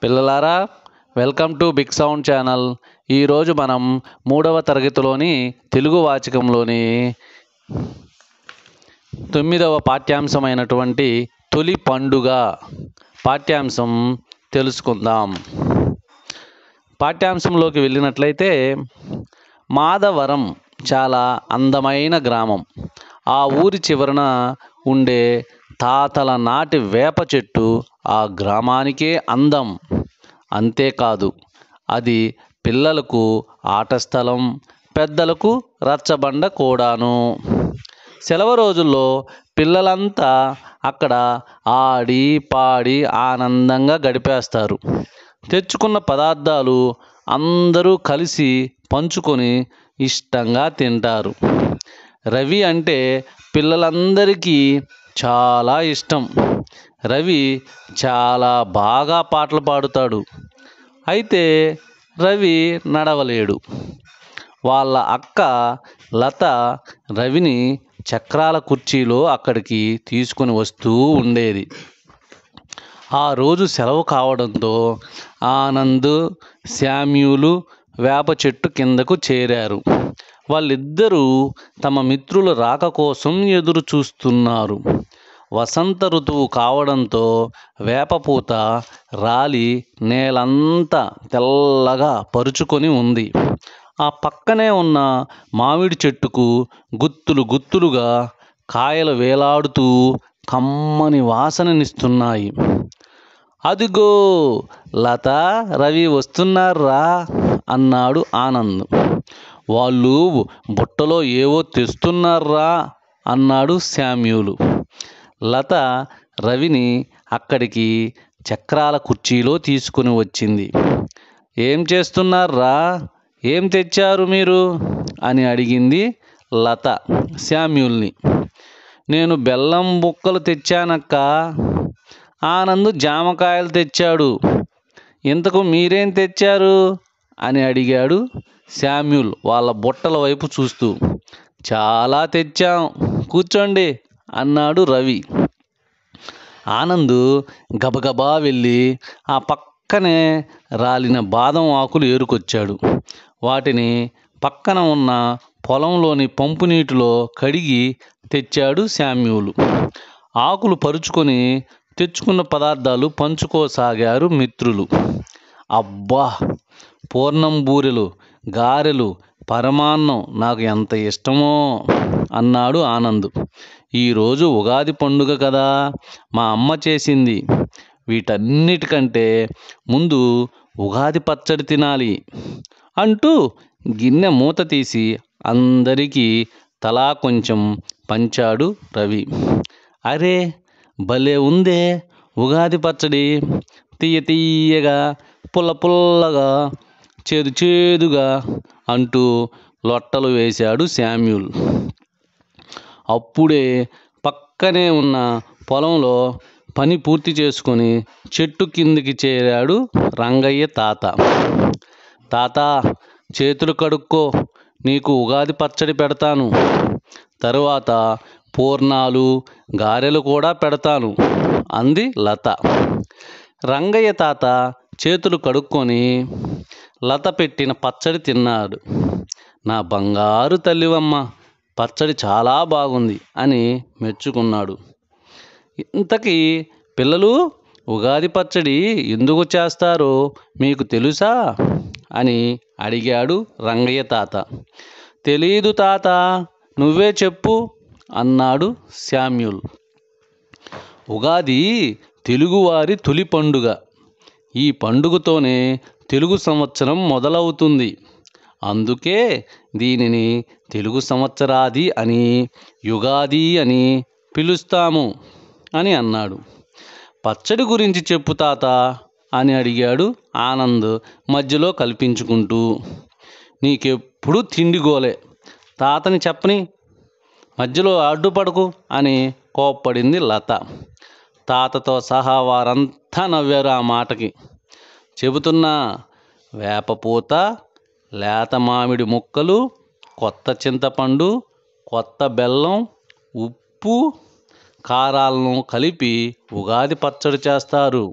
పిల్లలారా, welcome to Big Sound channel. ఈరోజు మనం 3వ తరగతిలోని తెలుగు వాచకంలోని 9వ పాఠ్యాంశమైనటువంటి తొలి పండుగ పాఠ్యాంశం తెలుసుకుందాం. పాఠ్యాంశంలోకి వెళ్ళినట్లయితే, మాధవరం చాలా అందమైన గ్రామం. ఆ ఊరి చివరన ఉండే తాతల నాటి వేప చెట్టు ఆ గ్రామానికే అందం. అంతేకాదు, అది పిల్లలకు ఆట స్థలం, పెద్దలకు రచ్చబండ కూడాను. సెలవు రోజుల్లో పిల్లలంతా అక్కడ ఆడి పాడి ఆనందంగా గడిపేస్తారు. తెచ్చుకున్న పదార్థాలు అందరూ కలిసి పంచుకొని ఇష్టంగా తింటారు. రవి అంటే పిల్లలందరికీ చాలా ఇష్టం. రవి చాలా బాగా పాటలు పాడుతాడు. అయితే రవి నడవలేడు. వాళ్ళ అక్క లత రవిని చక్రాల కుర్చీలో అక్కడికి తీసుకుని వస్తూ ఉండేది. ఆ రోజు సెలవు కావడంతో ఆనంద్, శామ్యూలు వేప చెట్టు కిందకు చేరారు. వాళ్ళిద్దరూ తమ మిత్రుల రాక కోసం ఎదురు చూస్తున్నారు. వసంత ఋతువు కావడంతో వేపపూత రాలి నేలంతా తెల్లగా పరుచుకొని ఉంది. ఆ పక్కనే ఉన్న మామిడి చెట్టుకు గుత్తులు గుత్తులుగా కాయలు వేలాడుతూ కమ్మని వాసననిస్తున్నాయి. అదిగో లత, రవి వస్తున్నారా అన్నాడు ఆనంద్. వాళ్ళు బుట్టలో ఏవో తెస్తున్నారా అన్నాడు శామ్యూలు. లత రవిని అక్కడికి చక్రాల కుర్చీలో తీసుకుని వచ్చింది. ఏం చేస్తున్నారా, ఏం తెచ్చారు మీరు అని అడిగింది లత శామ్యూల్ని. నేను బెల్లం బుక్కలు తెచ్చానక్క. ఆనంద్ జామకాయలు తెచ్చాడు. ఇంతకు మీరేం తెచ్చారు అని అడిగాడు శామ్యూల్ వాళ్ళ బుట్టల వైపు చూస్తూ. చాలా తెచ్చాం, కూర్చోండి అన్నాడు రవి. ఆనంద్ గబగబా వెళ్ళి ఆ పక్కనే రాలిన బాదం ఆకులు ఏరుకొచ్చాడు. వాటిని పక్కన ఉన్న పొలంలోని పంపు నీటిలో కడిగి తెచ్చాడు శామ్యూలు. ఆకులు పరుచుకొని తెచ్చుకున్న పదార్థాలు పంచుకోసాగారు మిత్రులు. అబ్బా, పూర్ణం బూరెలు, గారెలు, పరమాన్నం నాకు ఎంత ఇష్టమో అన్నాడు ఆనంద్. ఈరోజు ఉగాది పండుగ కదా, మా అమ్మ చేసింది. వీటన్నిటికంటే ముందు ఉగాది పచ్చడి తినాలి అంటూ గిన్నె మూత తీసి అందరికీ తలా కొంచెం పంచాడు రవి. అరే, భలే ఉందే ఉగాది పచ్చడి, తీయ తీయగా, పుల్ల పుల్లగా, చేదు చేదుగా అంటూ లొట్టలు వేశాడు శామ్యూల్. అప్పుడే పక్కనే ఉన్న పొలంలో పని పూర్తి చేసుకొని చెట్టు కిందికి చేరాడు రంగయ్య తాత. తాత, చేతులు కడుక్కో, నీకు ఉగాది పచ్చడి పెడతాను. తరువాత పూర్ణాలు, గారెలు కూడా పెడతాను అంది లత. రంగయ్య తాత చేతులు కడుక్కొని లత పెట్టిన పచ్చడి తిన్నాడు. నా బంగారు తల్లివమ్మ, పచ్చడి చాలా బాగుంది అని మెచ్చుకున్నాడు. ఇంతకీ పిల్లలు, ఉగాది పచ్చడి ఎందుకు చేస్తారో మీకు తెలుసా అని అడిగాడు రంగయ్య తాత. తెలీదు తాత, నువ్వే చెప్పు అన్నాడు శామ్యూల్. ఉగాది తెలుగువారి తొలి పండుగ. ఈ పండుగతోనే తెలుగు సంవత్సరం మొదలవుతుంది. అందుకే దీనిని తెలుగు సంవత్సరాది అని, యుగాది అని పిలుస్తాము అని అన్నాడు. పచ్చడి గురించి చెప్పు తాత అని అడిగాడు ఆనంద్ మధ్యలో కల్పించుకుంటూ. నీకెప్పుడు తిండిగోలే, తాతని చెప్పని, మధ్యలో అడ్డుపడకు అని కోప్పడింది లత. తాతతో సహా వారంతా నవ్వారు ఆ మాటకి. చెబుతున్నా, వేపపూత, లేత మామిడి ముక్కలు, కొత్త చింతపండు, కొత్త బెల్లం, ఉప్పు, కారాలను కలిపి ఉగాది పచ్చడి చేస్తారు.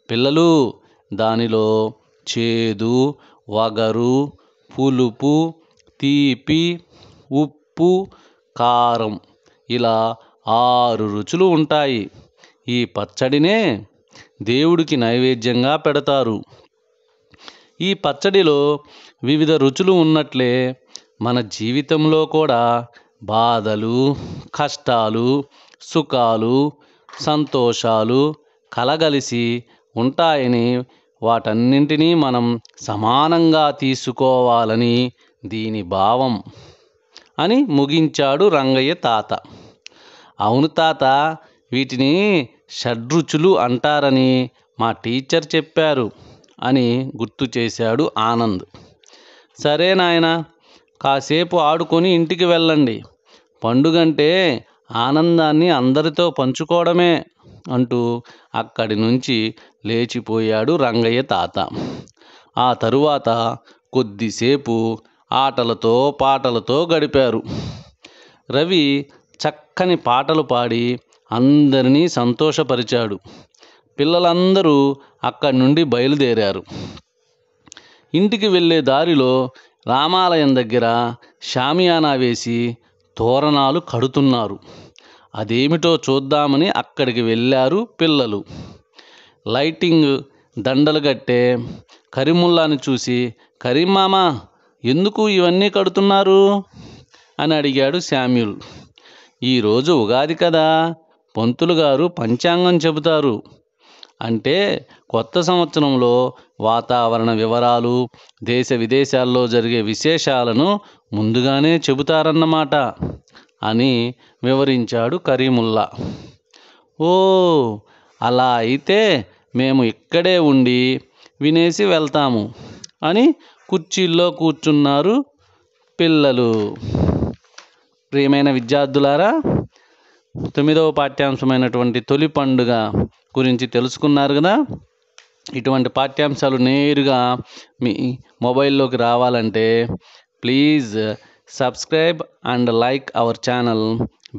పిల్లలు, దానిలో చేదు, వగరు, పులుపు, తీపి, ఉప్పు, కారం ఇలా 6 రుచులు ఉంటాయి. ఈ పచ్చడినే దేవుడికి నైవేద్యంగా పెడతారు. ఈ పచ్చడిలో వివిధ రుచులు ఉన్నట్లే మన జీవితంలో కూడా బాధలు, కష్టాలు, సుఖాలు, సంతోషాలు కలగలిసి ఉంటాయని, వాటన్నింటినీ మనం సమానంగా తీసుకోవాలని దీని భావం అని ముగించాడు రంగయ్య తాత. అవును తాత, వీటిని షడ్రుచులు అంటారని మా టీచర్ చెప్పారు అని గుర్తు చేశాడు ఆనంద్. సరే నాయనా, కాసేపు ఆడుకొని ఇంటికి వెళ్ళండి. పండుగంటే ఆనందాన్ని అందరితో పంచుకోవడమే అంటూ అక్కడి నుంచి లేచిపోయాడు రంగయ్య తాత. ఆ తరువాత కొద్దిసేపు ఆటలతో పాటలతో గడిపారు. రవి చక్కని పాటలు పాడి అందరినీ సంతోషపరిచాడు. పిల్లలందరూ అక్కడి నుండి బయలుదేరారు. ఇంటికి వెళ్ళే దారిలో రామాలయం దగ్గర షామియానా వేసి తోరణాలు కడుతున్నారు. అదేమిటో చూద్దామని అక్కడికి వెళ్ళారు పిల్లలు. లైటింగ్ దండలు కట్టే కరీముల్లాని చూసి, కరీం మామ, ఎందుకు ఇవన్నీ కడుతున్నారు అని అడిగాడు శామ్యూల్. ఈరోజు ఉగాది కదా, పంతులు గారు పంచాంగం చెబుతారు. అంటే కొత్త సంవత్సరంలో వాతావరణ వివరాలు, దేశ విదేశాల్లో జరిగే విశేషాలను ముందుగానే చెబుతారన్నమాట అని వివరించాడు కరీముల్లా. ఓ, అలా అయితే మేము ఇక్కడే ఉండి వినేసి వెళ్తాము అని కుర్చీల్లో కూర్చున్నారు పిల్లలు. ప్రియమైన విద్యార్థులారా, 9వ పాఠ్యాంశమైనటువంటి తొలి పండుగ గురించి తెలుసుకున్నారు కదా. ఇటువంటి పాఠ్యాంశాలు నేరుగా మీ మొబైల్లోకి రావాలంటే please subscribe and like our channel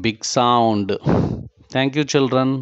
Big Sound. Thank you children.